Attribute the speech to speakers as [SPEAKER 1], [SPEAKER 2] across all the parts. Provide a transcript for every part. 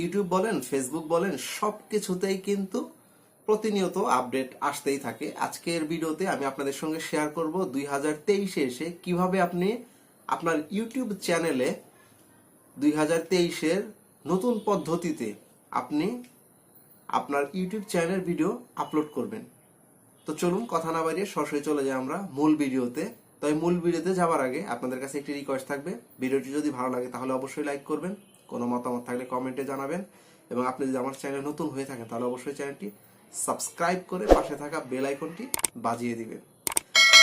[SPEAKER 1] YouTube বলেন, Facebook বলেন, সব কিছুতেই কিন্তু প্রতিনিয়ত আপডেট আসতেই থাকে। আজকের ভিডিওতে আমি আপনাদের সঙ্গে শেয়ার করব 2023-এ এসে কিভাবে আপনি আপনার ইউটিউব চ্যানেলে 2023-এর নতুন পদ্ধতিতে আপনি আপনার ইউটিউব চ্যানেলের ভিডিও আপলোড করবেন। তো চলুন কথা না বাড়িয়ে সরাসরি চলে যাই আমরা মূল ভিডিওতে। তো এই মূল ভিডিওতে যাওয়ার আগে আপনাদের কাছে একটি রিকোয়েস্ট থাকবে, ভিডিওটি যদি ভালো লাগে তাহলে অবশ্যই লাইক করবেন, কোনো মতামত থাকলে কমেন্টে জানাবেন, এবং আপনি যদি আমার চ্যানেলে নতুন হয়ে থাকেন তাহলে অবশ্যই চ্যানেলটি সাবস্ক্রাইব করে পাশে থাকা বেল আইকনটি বাজিয়ে দিবেন।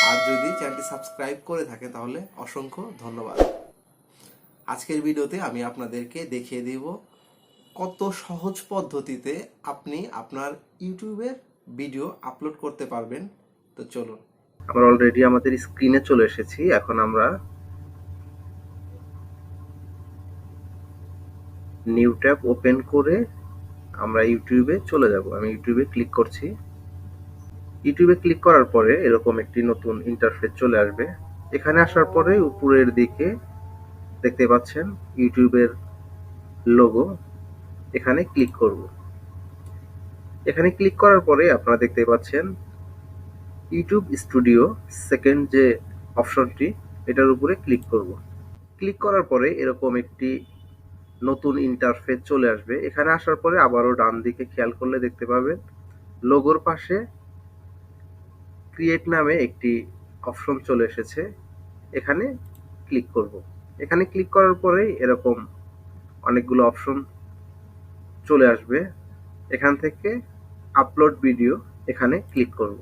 [SPEAKER 1] আর যদি চ্যানেলটি সাবস্ক্রাইব করে থাকেন তাহলে অসংখ্য ধন্যবাদ। আজকের ভিডিওতে আমি আপনাদেরকে দেখিয়ে দেব কত সহজ পদ্ধতিতে আপনি আপনার ইউটিউবের ভিডিও আপলোড করতে পারবেন। তো চলুন, আমরা অলরেডি আমাদের স্ক্রিনে চলে এসেছি। এখন আমরা নিউ ট্যাব ওপেন করে আমরা ইউটিউবে চলে যাব। আমি ইউটিউবে ক্লিক করছি। ইউটিউবে ক্লিক করার পরে এরকম একটি নতুন ইন্টারফেস চলে আসবে। এখানে আসার পরে উপরের দিকে দেখতে পাচ্ছেন ইউটিউবের লোগো, এখানে ক্লিক করব। এখানে ক্লিক করার পরে আপনারা দেখতে পাচ্ছেন ইউটিউব স্টুডিও সেকেন্ড যে অপশনটি, এটার উপরে ক্লিক করব। ক্লিক করার পরে এরকম একটি নতুন ইন্টারফেস চলে আসবে। এখানে আসার পরে আবারও ডান দিকে খেয়াল করলে দেখতে পাবেন লোগোর পাশে ক্রিয়েট নামে একটি অপশন চলে এসেছে, এখানে ক্লিক করব। এখানে ক্লিক করার পরে এরকম অনেকগুলো অপশন চলে আসবে। এখান থেকে আপলোড ভিডিও, এখানে ক্লিক করব।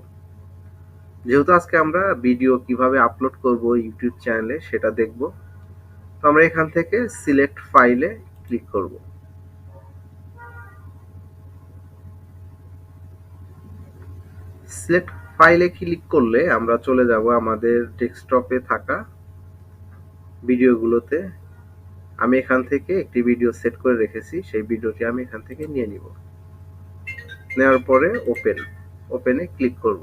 [SPEAKER 1] যেহেতু আজকে আমরা ভিডিও কিভাবে আপলোড করব ইউটিউব চ্যানেলে সেটা দেখব, তো আমরা এখান থেকে সিলেক্ট ফাইলে ক্লিক করব। সিলেক্ট ফাইলে ক্লিক করলে আমরা চলে যাব আমাদের ডেস্কটপে থাকা ভিডিওগুলোতে। আমি এখান থেকে একটি ভিডিও সেট করে রেখেছি, সেই ভিডিওটি আমি এখান থেকে নিয়ে নিব। নেওয়ার পরে ওপেনে ক্লিক করব।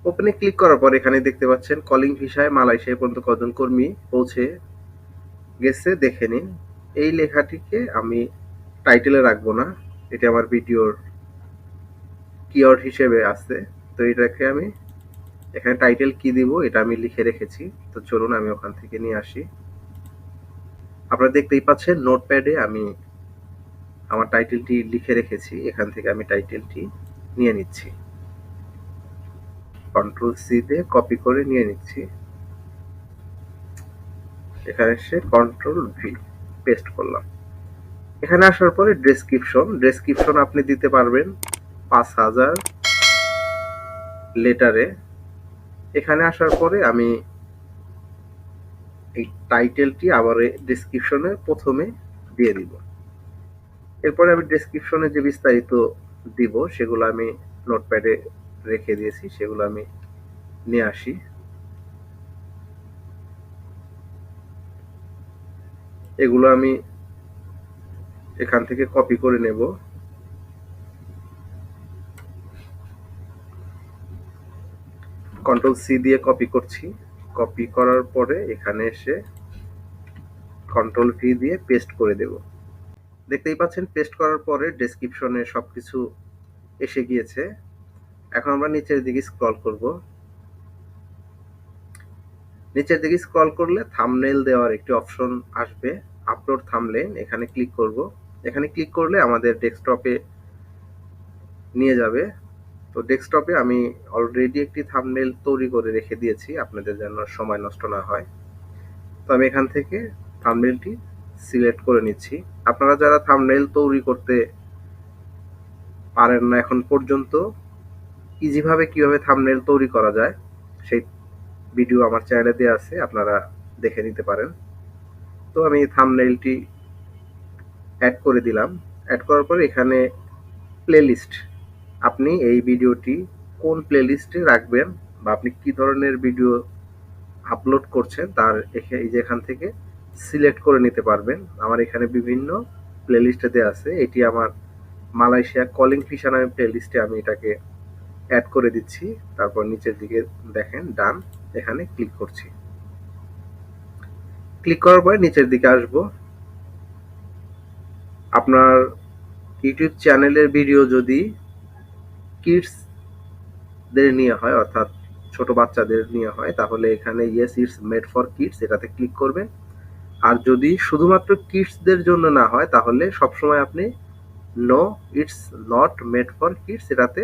[SPEAKER 1] ওপেনে ক্লিক করার পর এখানে দেখতে পাচ্ছেন কলিং ভিসায় মালয়েশিয়া পর্যন্ত কজন কর্মী পৌঁছে গেছে দেখে নিন। এই লেখাটিকে আমি টাইটেলে রাখবো না, এটা আমার ভিডিওর কিওয়ার্ড হিসেবে আছে। তো এটাকে আমি এখানে টাইটেল কি দিব এটা আমি লিখে রেখেছি। তো চলুন আমি ওখান থেকে নিয়ে আসি। আপনারা দেখতেই পাচ্ছেন নোটপ্যাডে আমি আমার টাইটেলটি লিখে রেখেছি, এখান থেকে আমি টাইটেলটি নিয়ে নিচ্ছি। কন্ট্রোল সি দিয়ে কপি করে নিয়ে নিচ্ছি। এখানে এসে কন্ট্রোল ভি পেস্ট করলাম। এখানে আসার পরে ডেসক্রিপশন আপনি দিতে পারবেন 5000 লেটারে। এখানে আসার পরে আমি এই টাইটেলটি আবার ডেসক্রিপশনের প্রথমে দিয়ে দিব। এরপরে আমি ডেসক্রিপশনে যে বিস্তারিত দিব সেগুলো আমি নোটপ্যাডে রেখে দিয়েছি, সেগুলো আমি নিয়ে আসি। এগুলো আমি এখান থেকে কপি করে নেব। কন্ট্রোল সি দিয়ে কপি করছি। কপি করার পরে এখানে এসে কন্ট্রোল ভি দিয়ে পেস্ট করে দেব। দেখতেই পাচ্ছেন পেস্ট করার পরে ডেসক্রিপশনে সবকিছু এসে গিয়েছে। এখন আমরা নিচের দিকে স্ক্রল করব। নিচের দিকে স্ক্রল করলে থাম্বনেইল দেওয়ার একটি অপশন আসবে, আপলোড থাম্বনেইল, এখানে ক্লিক করব। এখানে ক্লিক করলে আমাদের ডেস্কটপে নিয়ে যাবে। তো ডেস্কটপে আমি অলরেডি একটি থাম্বনেইল তৈরি করে রেখে দিয়েছি আপনাদের যেন সময় নষ্ট না হয়। তো আমি এখান থেকে থাম্বনেইলটি সিলেক্ট করে নিচ্ছি। আপনারা যারা থাম্বনেইল তৈরি করতে পারেন না এখন পর্যন্ত, ইজিভাবে কিভাবে থাম্বনেইল তৈরি করা যায় সেই ভিডিও আমার চ্যানেলে দেওয়া আছে, আপনারা দেখে নিতে পারেন। তো আমি থাম্বনেইলটি অ্যাড করে দিলাম। অ্যাড করার পরে এখানে প্লেলিস্ট, আপনি এই ভিডিওটি কোন প্লেলিস্টে রাখবেন বা আপনি কি ধরনের ভিডিও আপলোড করছেন তার এই যে এখান থেকে সিলেক্ট করে নিতে পারবেন। আমার এখানে বিভিন্ন প্লেলিস্টে দেওয়া আছে, এটি আমার মালয়েশিয়া কলিং ভিসা নামে প্লেলিস্টে আমি এটাকে অ্যাড করে দিচ্ছি। তারপর নিচের দিকে দেখেন ডান, এখানে ক্লিক করছি। ক্লিক করার পরে নিচের দিকে আসব। আপনার ইউটিউব চ্যানেলের ভিডিও যদি কিডস দের নিয়ে হয়, অর্থাৎ ছোট বাচ্চাদের নিয়ে হয়, তাহলে এখানে yes it's made for kids এটাতে ক্লিক করবেন। আর যদি শুধুমাত্র কিডসদের জন্য না হয় তাহলে সবসময় আপনি no it's not made for kids এটাতে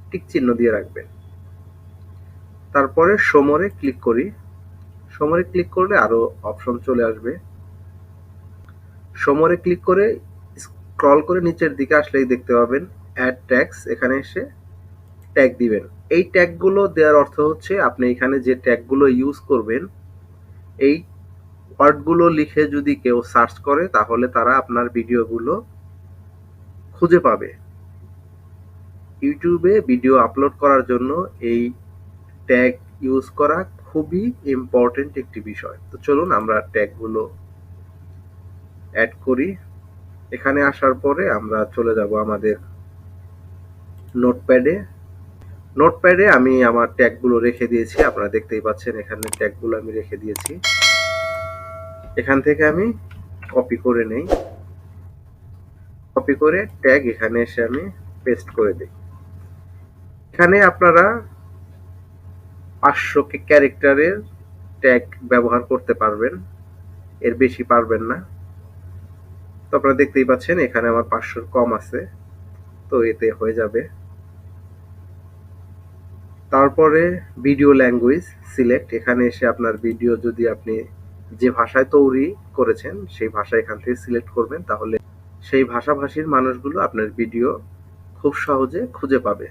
[SPEAKER 1] টিক চিহ্ন দিয়ে রাখবেন। তারপরে শো ক্লিক করি। শো ক্লিক করলে আরো অপশন চলে আসবে। শো ক্লিক করে স্ক্রল করে নিচের দিকে আসলেই দেখতে পাবেন অ্যাড ট্যাগস। এখানে এসে ট্যাগ দিবেন। এই ট্যাগগুলো দেওয়ার অর্থ হচ্ছে আপনি এখানে যে ট্যাগগুলো ইউজ করবেন, এই ওয়ার্ডগুলো লিখে যদি কেউ সার্চ করে তাহলে তারা আপনার ভিডিওগুলো খুঁজে পাবে। ইউটিউবে ভিডিও আপলোড করার জন্য এই ট্যাগ ইউজ করা খুবই ইম্পর্টেন্ট একটি বিষয়। তো চলুন আমরা ট্যাগগুলো অ্যাড করি। এখানে আসার পরে আমরা চলে যাব আমাদের নোটপ্যাডে আমি আমার ট্যাগগুলো রেখে দিয়েছি। আপনারা দেখতেই পাচ্ছেন এখানে ট্যাগগুলো আমি রেখে দিয়েছি। এখান থেকে আমি কপি করে নেই। কপি করে ট্যাগ এখানে এসে আমি পেস্ট করে দিই। এখানে আপনারা 500 ক্যারেক্টারের ট্যাগ ব্যবহার করতে পারবেন, এর বেশি পারবেন না। তো আপনারা দেখতেই পাচ্ছেন এখানে আমার 500 কম আছে, তো এতে হয়ে যাবে। তারপরে ভিডিও ল্যাঙ্গুয়েজ সিলেক্ট। এখানে এসে আপনার ভিডিও যদি আপনি যে ভাষায় তৈরি করেছেন সেই ভাষা এখান থেকে সিলেক্ট করবেন, তাহলে সেই ভাষাভাষীর মানুষগুলো আপনার ভিডিও খুব সহজে খুঁজে পাবে।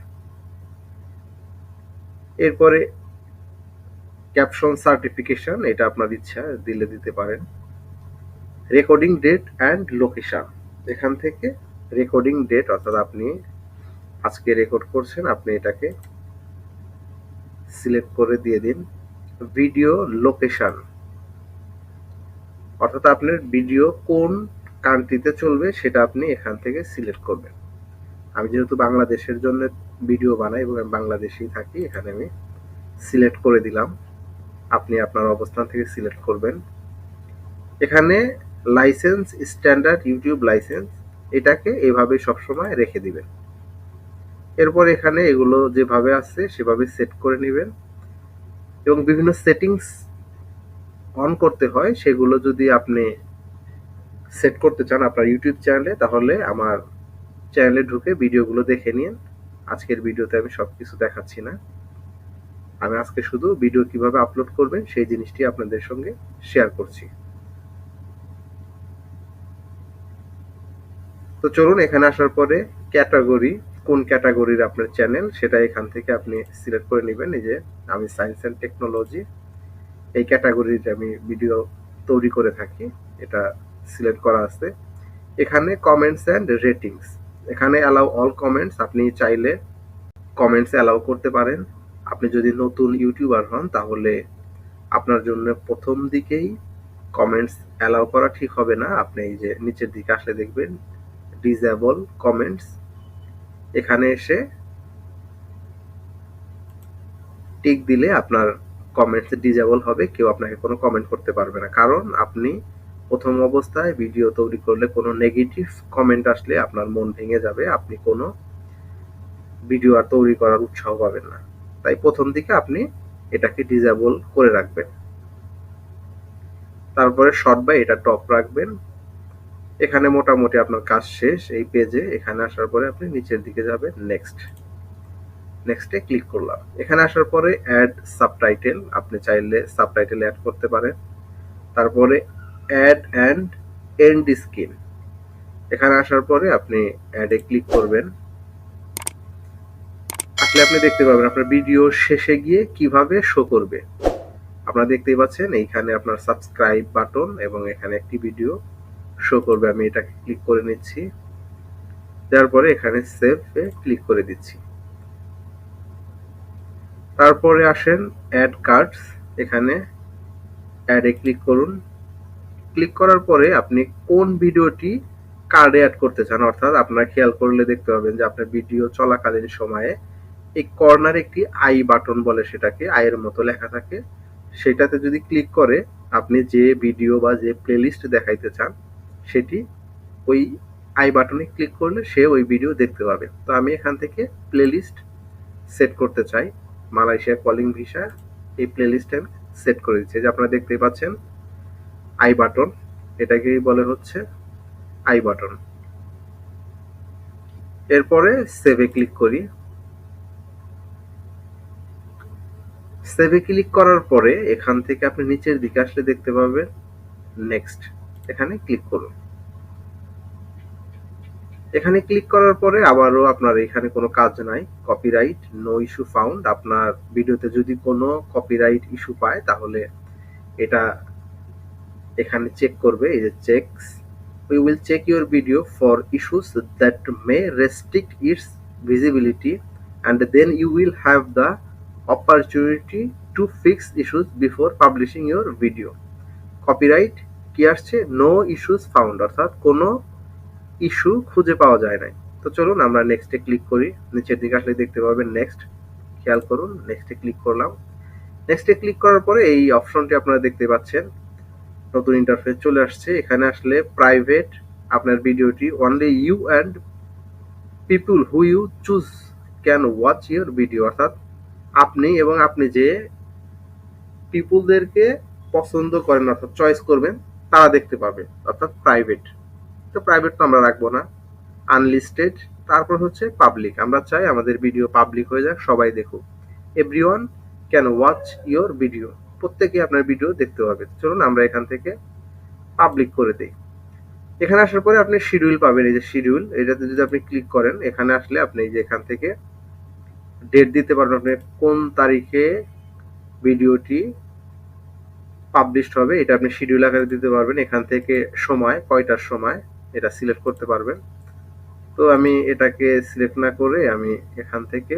[SPEAKER 1] এরপরে ক্যাপশন সার্টিফিকেশন, এটা আপনার ইচ্ছা দিলে দিতে পারেন। রেকর্ডিং ডেট অ্যান্ড লোকেশন, এখান থেকে রেকর্ডিং ডেট অর্থাৎ আপনি আজকে রেকর্ড করছেন, আপনি এটাকে সিলেক্ট করে দিয়ে দিন। ভিডিও লোকেশন অর্থাৎ আপনার ভিডিও কোন কান্ট্রিতে চলবে সেটা আপনি এখান থেকে সিলেক্ট করবেন। আমি যেহেতু বাংলাদেশের জন্য ভিডিও বানাই এবং আমি বাংলাদেশেই থাকি, এখানে আমি সিলেক্ট করে দিলাম। আপনি আপনার অবস্থান থেকে সিলেক্ট করবেন। এখানে লাইসেন্স স্ট্যান্ডার্ড ইউটিউব লাইসেন্স, এটাকে এভাবে সবসময় রেখে দিবেন। এরপর এখানে এগুলো যেভাবে আছে সেভাবে সেট করে নেবেন এবং বিভিন্ন সেটিংস অন করতে হয়, সেগুলো যদি আপনি সেট করতে চান আপনার ইউটিউব চ্যানেলে, তাহলে আমার চ্যানেলে ঢুকে ভিডিওগুলো দেখে নিন। আজকের ভিডিওতে আমি সবকিছু দেখাচ্ছি না, আমি আজকে শুধু ভিডিও কিভাবে আপলোড করবেন সেই জিনিসটি আপনাদের সঙ্গে শেয়ার করছি। তো চলুন এখানে আসার পরে ক্যাটাগরি, কোন ক্যাটাগরির আপনার চ্যানেল সেটা এখান থেকে আপনি সিলেক্ট করে নেবেন। এই যে আমি সায়েন্স অ্যান্ড টেকনোলজি এই ক্যাটাগরির আমি ভিডিও তৈরি করে থাকি, এটা সিলেক্ট করা আছে। এখানে কমেন্টস অ্যান্ড রেটিংস, এখানে অ্যালাউ অল কমেন্টস, আপনি চাইলে কমেন্টস অ্যালাউ করতে পারেন। আপনি যদি নতুন ইউটিউবার হন তাহলে আপনার জন্য প্রথম দিকেই কমেন্টস অ্যালাউ করা ঠিক হবে না। আপনি এই যে নিচের দিকে আসলে দেখবেন ডিসেবল কমেন্টস, এখানে এসে টিক দিলে আপনার কমেন্টস ডিসেবল হবে, কেউ আপনাকে কোনো কমেন্ট করতে পারবে না। কারণ আপনি প্রথম অবস্থায় ভিডিও তৈরি করলে কোনো নেগেটিভ কমেন্ট আসলে আপনার মন ভেঙে যাবে, আপনি কোনো ভিডিও আর তৈরি করার উৎসাহ পাবেন না। তাই প্রথম দিকে আপনি এটাকে ডিসেবল করে রাখবেন। তারপরে শর্ট বাই এটা টপ রাখবেন। এখানে মোটামুটি আপনার কাজ শেষ এই পেজে। এখানে আসার পরে আপনি নিচের দিকে যাবেন, নেক্সটে ক্লিক করলাম। এখানে আসার পরে অ্যাড সাবটাইটেল, আপনি চাইলে সাবটাইটেল অ্যাড করতে পারেন। তারপরে অ্যাড অ্যান্ড এন্ড স্ক্রিন, এখানে আসার পরে আপনি অ্যাডে ক্লিক করবেন। আসলে আপনি দেখতে পাবেন আপনার ভিডিও শেষে গিয়ে কিভাবে শো করবে। আপনারা দেখতেই পাচ্ছেন এইখানে আপনার সাবস্ক্রাইব বাটন এবং এখানে একটি ভিডিও শো করবে। আমি এটাকে ক্লিক করে নিচ্ছি, দেওয়ার পরে এখানে সেভে ক্লিক করে দিচ্ছি। তারপরে আসেন অ্যাড কার্ডস, এখানে অ্যাডে ক্লিক করুন। ক্লিক করার পরে আপনি কোন ভিডিওটি কার্ডে অ্যাড করতে চান, অর্থাৎ আপনারা খেয়াল করলে দেখতে পাবেন যে আপনার ভিডিও চলাকালীন সময়ে এই কর্নার একটি আই বাটন বলে, সেটাকে আইয়ের মতো লেখা থাকে, সেটাতে যদি ক্লিক করে আপনি যে ভিডিও বা যে প্লেলিস্ট দেখাইতে চান সেটি ওই আই বাটনে ক্লিক করলে সে ওই ভিডিও দেখতে পাবে। তো আমি এখান থেকে প্লেলিস্ট সেট করতে চাই, মালয়েশিয়া কলিং ভিসা এই প্লেলিস্টে আমি সেট করে দিচ্ছি। যে আপনারা দেখতেই পাচ্ছেন আই বাটন, এটাকেই বলে হচ্ছে আই বাটন। এরপরে সেভে ক্লিক করি। সেভে ক্লিক করার পরে এখান থেকে আপনি নিচের দিকে আসলে দেখতে পাবেন নেক্সট, এখানে ক্লিক করুন। এখানে ক্লিক করার পরে আবারও আপনার এখানে কোনো কাজ নাই, কপিরাইট নো ইস্যু ফাউন্ড। আপনার ভিডিওতে যদি কোনো কপিরাইট ইস্যু পায় তাহলে এটা এখানে চেক করবে, এই যে checks, we will check your video for issues that may restrict its visibility and then you will have the opportunity to fix issues before publishing your video. Copyright কি আসছে, no issues found, অর্থাৎ কোনো issue খুঁজে পাওয়া যায় নাই। তো চলুন আমরা নেক্সটে ক্লিক করি। নিচের দিকে আসলে দেখতে পাবেন নেক্সট, খেয়াল করুন নেক্সটে ক্লিক করলাম। নেক্সটে ক্লিক করার পরে এই অপশনটি আপনারা দেখতে পাচ্ছেন, নতুন ইন্টারফেস চলে আসছে। এখানে আসলে প্রাইভেট, আপনার ভিডিওটি only you and people who you choose can watch your video, অর্থাৎ আপনি এবং আপনি যে পিপুলদেরকে পছন্দ করেন অর্থাৎ চয়েস করবেন তারা দেখতে পাবে, অর্থাৎ প্রাইভেট। তো প্রাইভেট তো আমরা রাখবো না, আনলিস্টেড। তারপর হচ্ছে পাবলিক, আমরা চাই আমাদের ভিডিও পাবলিক হয়ে যাক, সবাই দেখুক। Everyone can watch your video, প্রত্যেকে আপনার ভিডিও দেখতে পাবে। চলুন আমরা এখান থেকে পাবলিক করে দিই। এখানে আসার পরে আপনি শিডিউল পাবেন, এই যে শিডিউল, এটাতে যদি আপনি ক্লিক করেন এখানে আসলে আপনি এই যে এখান থেকে ডেট দিতে পারবেন, আপনি কোন তারিখে ভিডিওটি পাবলিশড হবে এটা আপনি শিডিউল আকারে দিতে পারবেন। এখান থেকে সময়, কয়টার সময় এটা সিলেক্ট করতে পারবেন। তো আমি এটাকে সিলেক্ট না করে আমি এখান থেকে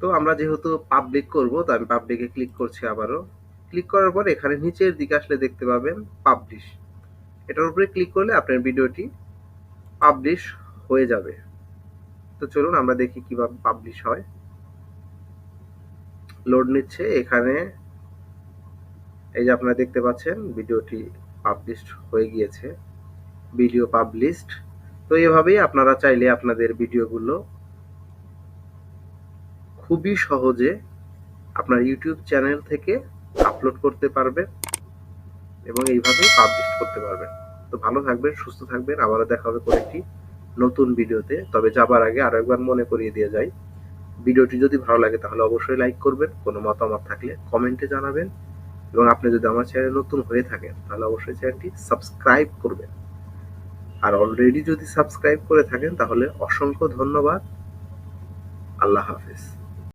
[SPEAKER 1] তো আমরা যেহেতু পাবলিক করব তো আমি পাবলিকে ক্লিক করছি। আবারও ক্লিক করার পর এখানে নিচের দিকে আসলে দেখতে পাবেন পাবলিশ, এটার উপরে ক্লিক করলে আপনার ভিডিওটি পাবলিশ হয়ে যাবে। তো চলুন আমরা দেখি কিভাবে পাবলিশ হয়। লোড নিচ্ছে, এখানে এই যে আপনারা দেখতে পাচ্ছেন ভিডিওটি পাবলিশড হয়ে গিয়েছে, ভিডিও পাবলিশড। তো এভাবেই আপনারা চাইলে আপনাদের ভিডিওগুলো খুবই সহজে আপনার ইউটিউব চ্যানেল থেকে আপলোড করতে পারবেন এবং এইভাবেই পাবলিশ করতে পারবেন। তো ভালো থাকবেন, সুস্থ থাকবেন, আবারও দেখা হবে কোনো একটি নতুন ভিডিওতে। তবে যাবার আগে আরো একবার মনে করিয়ে দিয়ে যাই, ভিডিওটি যদি ভালো লাগে তাহলে অবশ্যই লাইক করবেন, কোনো মতামত থাকলে কমেন্টে জানাবেন এবং আপনি যদি আমার চ্যানেলে নতুন হয়ে থাকেন তাহলে অবশ্যই চ্যানেলটি সাবস্ক্রাইব করবেন। আর অলরেডি যদি সাবস্ক্রাইব করে থাকেন তাহলে অসংখ্য ধন্যবাদ। আল্লাহ হাফেজ।